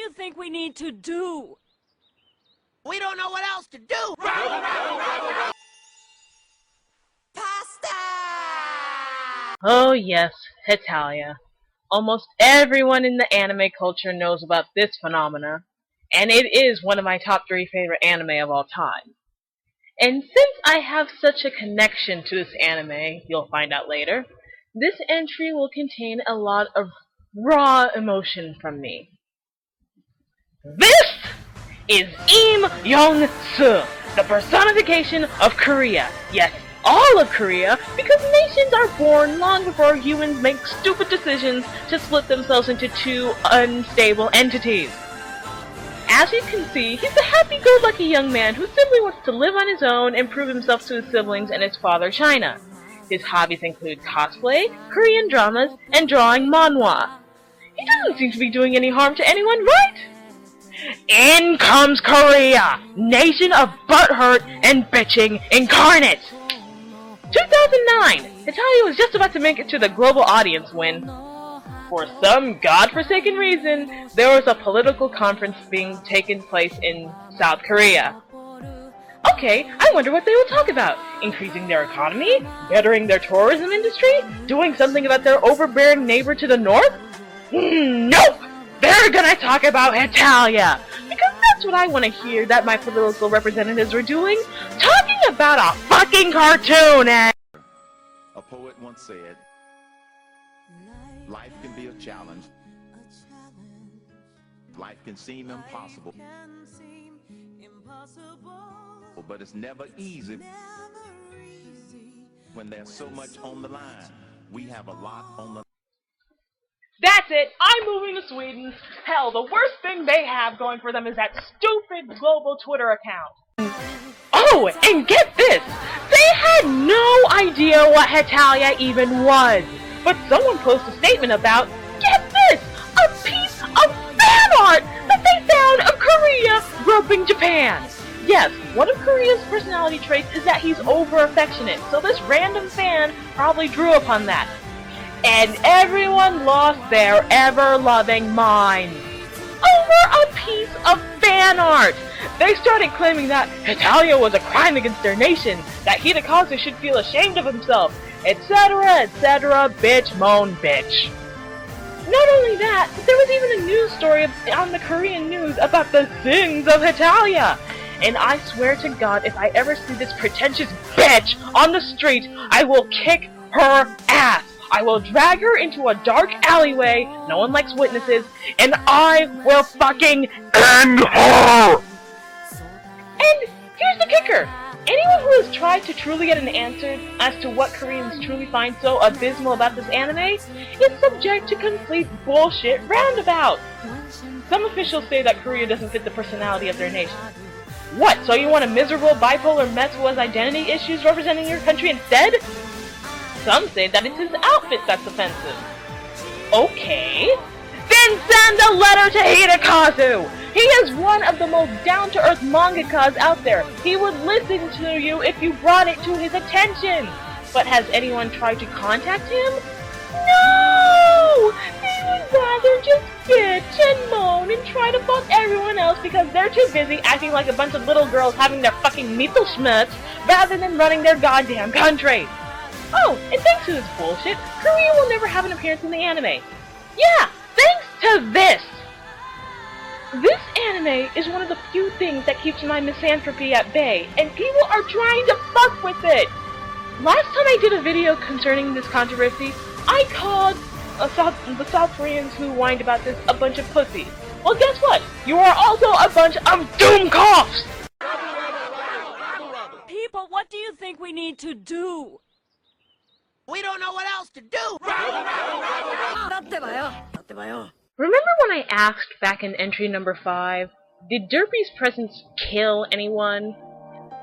you think we need to do? We don't know what else to do! Pasta! Oh yes, Hetalia. Almost everyone in the anime culture knows about this phenomena, and it is one of my top 3 favorite anime of all time. And since I have such a connection to this anime, you'll find out later, this entry will contain a lot of raw emotion from me. This is Im Young-soo, the personification of Korea. Yes, all of Korea, because nations are born long before humans make stupid decisions to split themselves into 2 unstable entities. As you can see, he's a happy-go-lucky young man who simply wants to live on his own and prove himself to his siblings and his father, China. His hobbies include cosplay, Korean dramas, and drawing manhwa. He doesn't seem to be doing any harm to anyone, right? In comes Korea, nation of butthurt and bitching incarnate! 2009, Hetalia was just about to make it to the global audience when, for some godforsaken reason, there was a political conference being taken place in South Korea. Okay, I wonder what they will talk about. Increasing their economy? Bettering their tourism industry? Doing something about their overbearing neighbor to the north? Nope! They're gonna talk about Hetalia! Because that's what I want to hear that my political representatives are doing. Talking about a fucking cartoon, eh? A poet once said, life can be a challenge. Life can seem impossible. But it's never easy when there's so much on the line. We have a lot on the line. That's it! I'm moving to Sweden! Hell, the worst thing they have going for them is that stupid global Twitter account. Oh, and get this! They had no idea what Hetalia even was! But someone posted a statement about, get this! A piece of fan art that they found of Korea groping Japan! Yes, one of Korea's personality traits is that he's over-affectionate, so this random fan probably drew upon that. And everyone lost their ever-loving minds over a piece of fan art. They started claiming that Hetalia was a crime against their nation, that Hidekazu should feel ashamed of himself, etc., etc., bitch moan bitch. Not only that, but there was even a news story on the Korean news about the sins of Hetalia. And I swear to God, if I ever see this pretentious bitch on the street, I will kick her ass. I will drag her into a dark alleyway, no one likes witnesses, and I will fucking end her! And here's the kicker. Anyone who has tried to truly get an answer as to what Koreans truly find so abysmal about this anime is subject to complete bullshit roundabout. Some officials say that Korea doesn't fit the personality of their nation. What, so you want a miserable bipolar mess who has identity issues representing your country instead? Some say that it's his outfit that's offensive. Okay. Then send a letter to Hidekazu! He is one of the most down-to-earth mangakas out there. He would listen to you if you brought it to his attention. But has anyone tried to contact him? No! They would rather just bitch and moan and try to fuck everyone else because they're too busy acting like a bunch of little girls having their fucking Mittelschmerz rather than running their goddamn country. Oh, and thanks to this bullshit, Korea will never have an appearance in the anime. Yeah, thanks to this! This anime is one of the few things that keeps my misanthropy at bay, and people are trying to fuck with it! Last time I did a video concerning this controversy, I called the South Koreans who whined about this a bunch of pussies. Well, guess what? You are also a bunch of doomcoughs! People, what do you think we need to do? We don't know what else to do! Remember when I asked back in entry number 5, did Derpy's presence kill anyone?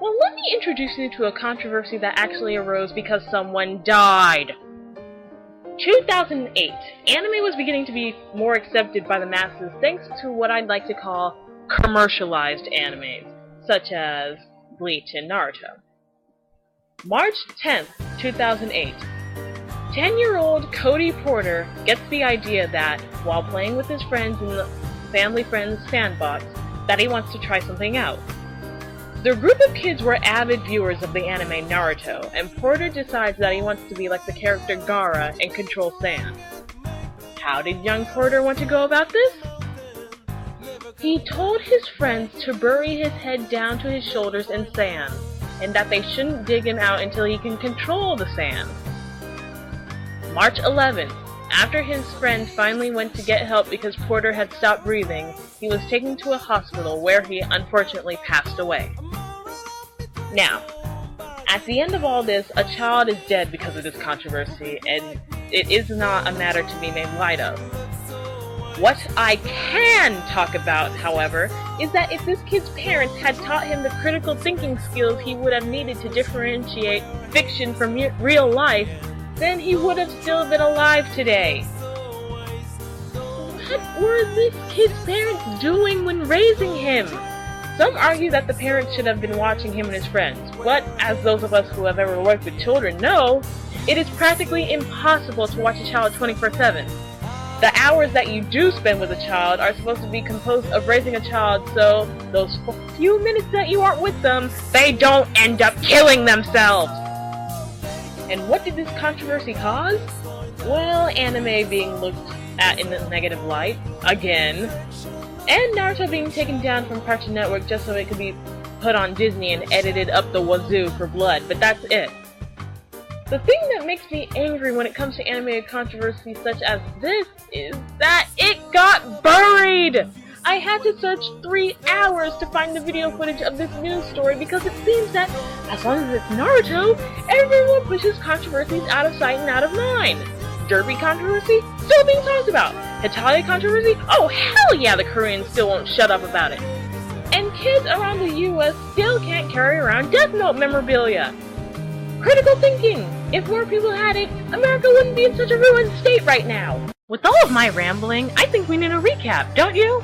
Well, let me introduce you to a controversy that actually arose because someone died. 2008, anime was beginning to be more accepted by the masses thanks to what I'd like to call commercialized animes, such as Bleach and Naruto. March 10th, 2008. 10-year-old Cody Porter gets the idea that, while playing with his friends in the family friend's sandbox that he wants to try something out. The group of kids were avid viewers of the anime Naruto, and Porter decides that he wants to be like the character Gaara and control sand. How did young Porter want to go about this? He told his friends to bury his head down to his shoulders in sand, and that they shouldn't dig him out until he can control the sand. March 11th, after his friend finally went to get help because Porter had stopped breathing, he was taken to a hospital where he unfortunately passed away. Now, at the end of all this, a child is dead because of this controversy, and it is not a matter to be made light of. What I can talk about, however, is that if this kid's parents had taught him the critical thinking skills he would have needed to differentiate fiction from real life, then he would have still been alive today. What were this kid's parents doing when raising him? Some argue that the parents should have been watching him and his friends, but as those of us who have ever worked with children know, it is practically impossible to watch a child 24/7. The hours that you do spend with a child are supposed to be composed of raising a child, so those few minutes that you aren't with them, they don't end up killing themselves. And what did this controversy cause? Well, anime being looked at in a negative light, again, and Naruto being taken down from Cartoon Network just so it could be put on Disney and edited up the wazoo for blood, but that's it. The thing that makes me angry when it comes to animated controversies such as this is that it got buried! I had to search 3 hours to find the video footage of this news story because it seems that, as long as it's Naruto, everyone pushes controversies out of sight and out of mind. Derby controversy? Still being talked about. Hitachi controversy? Oh hell yeah, the Koreans still won't shut up about it. And kids around the US still can't carry around Death Note memorabilia. Critical thinking! If more people had it, America wouldn't be in such a ruined state right now. With all of my rambling, I think we need a recap, don't you?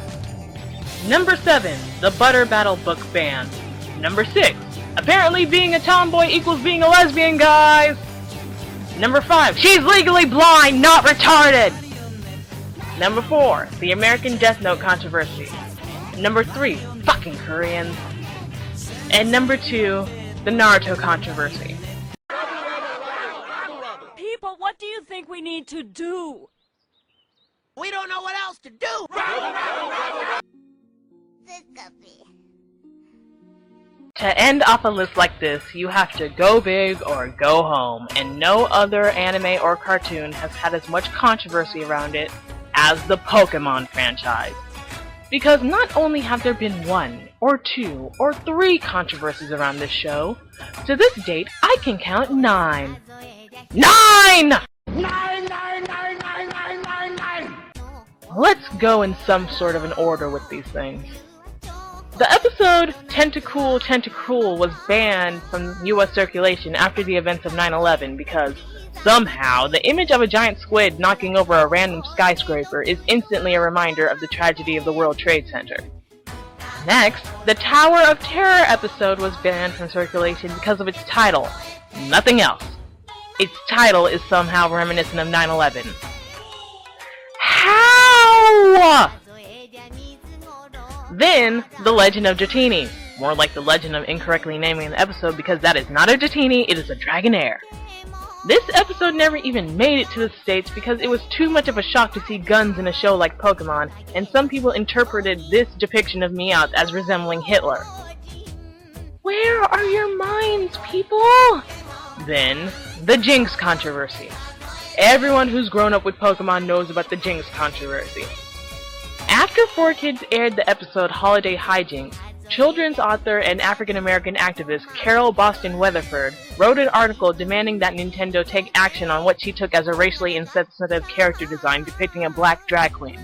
Number 7, the Butter Battle book ban. Number 6, apparently being a tomboy equals being a lesbian, guys! Number 5, she's legally blind, not retarded! Number 4, the American Death Note controversy. Number 3, fucking Koreans. And number 2, the Naruto controversy. People, what do you think we need to do? We don't know what else to do. To end off a list like this, you have to go big or go home, and no other anime or cartoon has had as much controversy around it as the Pokemon franchise. Because not only have there been 1, or 2, or 3 controversies around this show, to this date I can count 9. 9! Let's go in some sort of an order with these things. The episode Tentacruel was banned from US circulation after the events of 9/11 because somehow the image of a giant squid knocking over a random skyscraper is instantly a reminder of the tragedy of the World Trade Center. Next, the Tower of Terror episode was banned from circulation because of its title, nothing else. Its title is somehow reminiscent of 9/11. How? Then, The Legend of Dratini. More like the legend of incorrectly naming the episode because that is not a Dratini, it is a Dragonair. This episode never even made it to the States because it was too much of a shock to see guns in a show like Pokemon, and some people interpreted this depiction of Meowth as resembling Hitler. Where are your minds, people? Then, the Jinx controversy. Everyone who's grown up with Pokemon knows about the Jinx controversy. After 4Kids aired the episode Holiday Hijinks, children's author and African-American activist Carol Boston Weatherford wrote an article demanding that Nintendo take action on what she took as a racially insensitive character design depicting a black drag queen.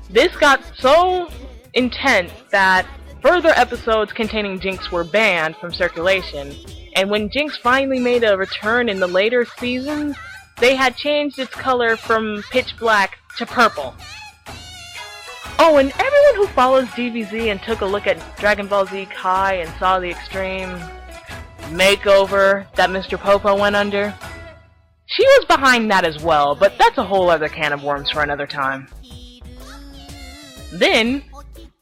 This got so intense that further episodes containing Jinx were banned from circulation, and when Jinx finally made a return in the later seasons, they had changed its color from pitch black to purple. Oh, and everyone who follows DBZ and took a look at Dragon Ball Z Kai and saw the extreme makeover that Mr. Popo went under, she was behind that as well, but that's a whole other can of worms for another time. Then,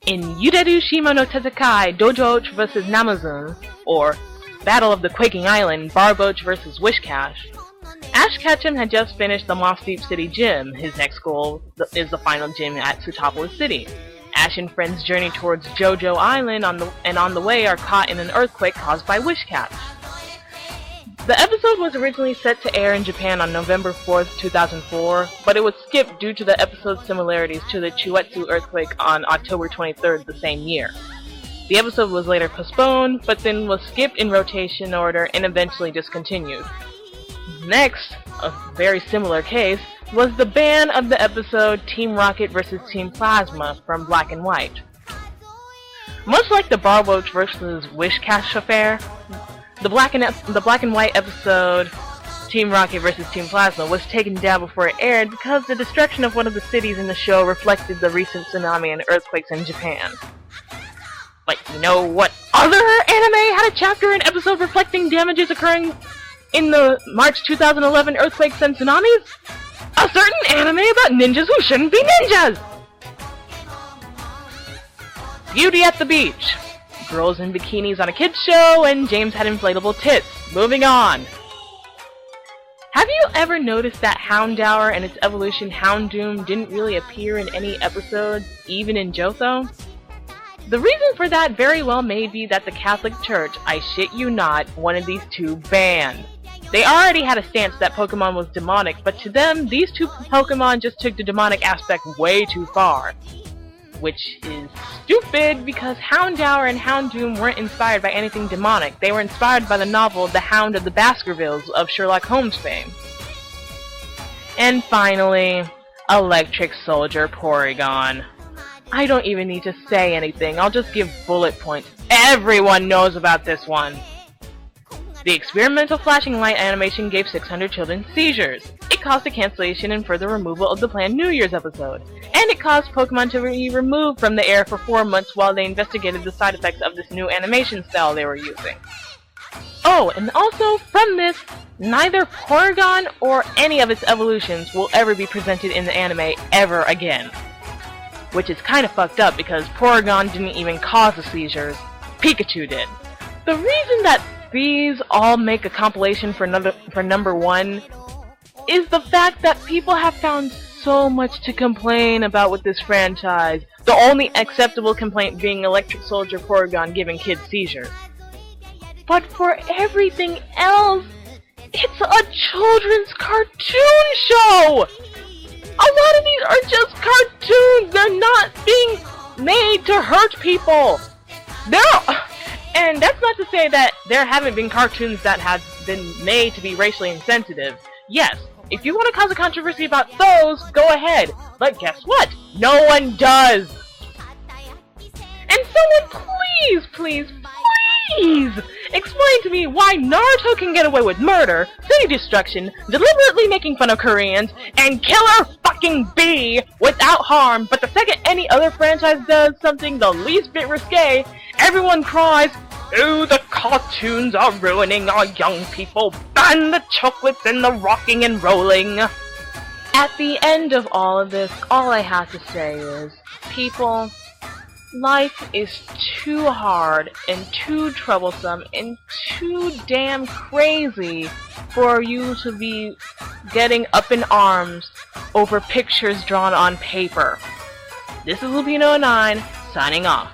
in Yuderu Shima no Tezekai Dojo vs. Namazun, or Battle of the Quaking Island, Barboach vs. Wishcash, Ash Ketchum had just finished the Moss Deep City Gym. His next goal is the final gym at Sutapolis City. Ash and friends journey towards Jojo Island and on the way are caught in an earthquake caused by Wishcash. The episode was originally set to air in Japan on November 4th, 2004, but it was skipped due to the episode's similarities to the Chuetsu earthquake on October 23rd the same year. The episode was later postponed, but then was skipped in rotation order and eventually discontinued. Next, a very similar case, was the ban of the episode Team Rocket vs. Team Plasma from Black and White. Much like the Barboach vs. Wishcash affair, the Black and White episode Team Rocket vs. Team Plasma was taken down before it aired because the destruction of one of the cities in the show reflected the recent tsunami and earthquakes in Japan. Like, you know what other anime had a chapter and episode reflecting damages occurring in the March 2011 earthquakes and tsunamis? A certain anime about ninjas who shouldn't be ninjas! Beauty at the Beach. Girls in bikinis on a kids show, and James had inflatable tits. Moving on. Have you ever noticed that Houndour and its evolution Houndoom didn't really appear in any episodes, even in Johto? The reason for that very well may be that the Catholic Church, I shit you not, wanted these two banned. They already had a stance that Pokemon was demonic, but to them, these two Pokemon just took the demonic aspect way too far. Which is stupid, because Houndour and Houndoom weren't inspired by anything demonic. They were inspired by the novel The Hound of the Baskervilles of Sherlock Holmes fame. And finally, Electric Soldier Porygon. I don't even need to say anything, I'll just give bullet points. Everyone knows about this one! The experimental flashing light animation gave 600 children seizures. It caused the cancellation and further removal of the planned New Year's episode. And it caused Pokemon to be removed from the air for 4 months while they investigated the side effects of this new animation style they were using. Oh, and also, from this, neither Porygon or any of its evolutions will ever be presented in the anime ever again. Which is kinda fucked up because Porygon didn't even cause the seizures, Pikachu did. The reason that these all make a compilation for number 1 is the fact that people have found so much to complain about with this franchise, the only acceptable complaint being Electric Soldier Porygon giving kids seizures. But for everything else, it's a children's cartoon show! A lot of these are just cartoons! They're not being made to hurt people! And that's not to say that there haven't been cartoons that have been made to be racially insensitive. Yes, if you want to cause a controversy about those, go ahead. But guess what? No one does! And someone please explain to me why Naruto can get away with murder, city destruction, deliberately making fun of Koreans, and Killer fucking Bee without harm, but the second any other franchise does something the least bit risque, everyone cries, "Oh, the cartoons are ruining our young people! Ban the chocolates and the rocking and rolling!" At the end of all of this, all I have to say is, people, life is too hard and too troublesome and too damn crazy for you to be getting up in arms over pictures drawn on paper. This is Lupino9, signing off.